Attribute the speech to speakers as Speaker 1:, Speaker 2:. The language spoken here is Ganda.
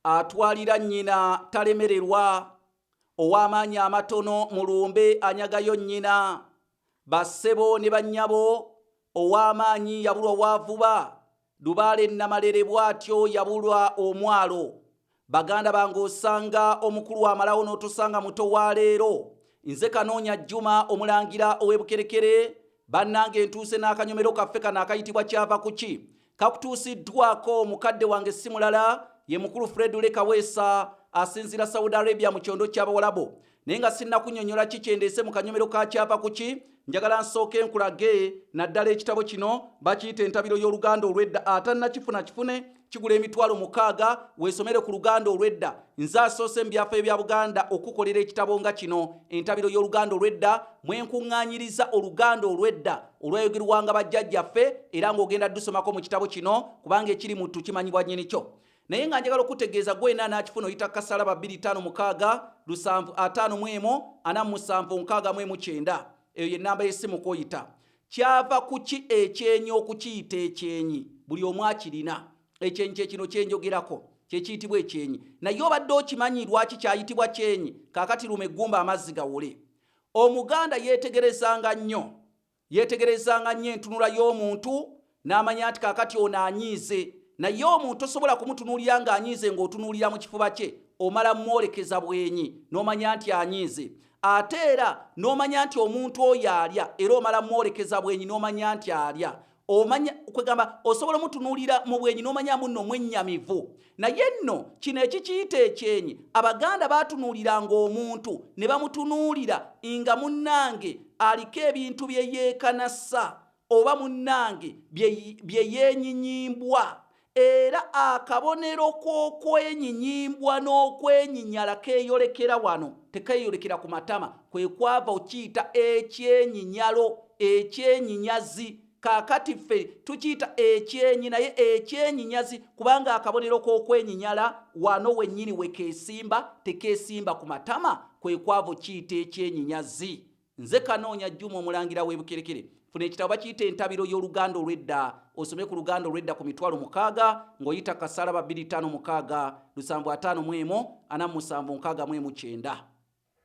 Speaker 1: atwalira nnyina talemererwa, ow'amaanyi amatono mulumbe anyagayo nnyina, bassebo ne bannyabo, ow'amaanyi yabulwa waavuba, Lubaale Namalere bw'atyo yabulwa omwalo. Baganda bange osanga omukulu amalawo n'otosanga muto wa leero. Nze Kanoonya Juma omulangira ow'ebukerekere, bannange ntuuse n'akanyomero kaffe kano akayitibwa Kyava Kuki. Kakutuusiddwako mukadde wange si mulala ye mukulu Fred Lekaweesa asinzira Saudi Arabia mu kyondo ky'Abawalabu. Naye nga sinnakunnyonnyola ki kyendeese mu kanyomero ka Kyava Kuki, njagala nsooke nkulage naddala ekitabo kino bakiyita entabiro y'oluganda olw'edda. Atannakifuna kifune, kigula emitwalo 600, weesomere ku luganda olw'edda. Nze asoose mu byafaayo bya Buganda okukolera ekitabo nga kino, entabiro y'oluganda olw'edda, mwe nkuŋŋaanyiriza oluganda olw'edda olwayogerwanga bajjajjaffe, era ng'ogenda ddusomako mu kitabo kino kubanga ekiri mu ttu kimanyibwa nnyini-kyo. Naye nga njagala okutegeeza gwe n'akifuna oyita kasalaba 256 751 47 69. Eyo ye nnamba y'essimu k'oyita. Kyava Kuki ekyenyi okukiyita ekyenyi. Buli omu akirina. Ekyenyi kye kino kyenjogerako. Kye kiyitibwa ekyenyi. Naye obadde okimanyi lwaki kyayitibwa kyenyi? Kaakati luma eggumba amazzi gawule. Omuganda yeetegerezanga nnyo entunula y'omuntu n'amanya nti kaakati ono anyiize. Naye omuntu tosobola kumutunuulira ng'anyiize ng'otunuulira mu kifuba kye, omala mwolekeza bwenyi n'omanya nti anyiize. Ate era n'omanya nti omuntu oyo alya, era omala mwolekeza bwenyi n'omanya nti alya. Omanya kwegamba osobola mutunuulira mu bwenyi n'omanya munno mwennyamivu. Naye nno kino ekikiyita ekyenyi, Abaganda baatunuuliranga omuntu ne bamutunuulira nga munnange aliko ebintu bye yeekanasa oba munnange bye yeenyinyimbwa. Era akabonero k'okwennyinyimbwa n'okwenyinyala keeyolekera wano, tekeeyolekera ku matama, kwe kwava okiyita ekyenyinyalo, ekyenyinyazi. Kaakati ffe tukiyita ekyenyi, naye ekyenyinyazi kubanga akabonero k'okwenyinyala wano wennyini we keesimba, tekeesimba ku matama, kwe kwava okiyita ekyenyinyazi. Nze Kanoonya Juma omulangira w'ebukerekere. Funa ekitabo bakiyita entabiro y'oluganda olw'edda, osome ku luganda olw'edda ku mitwalo 600 ng'oyita kasalaba 256 751 47 69.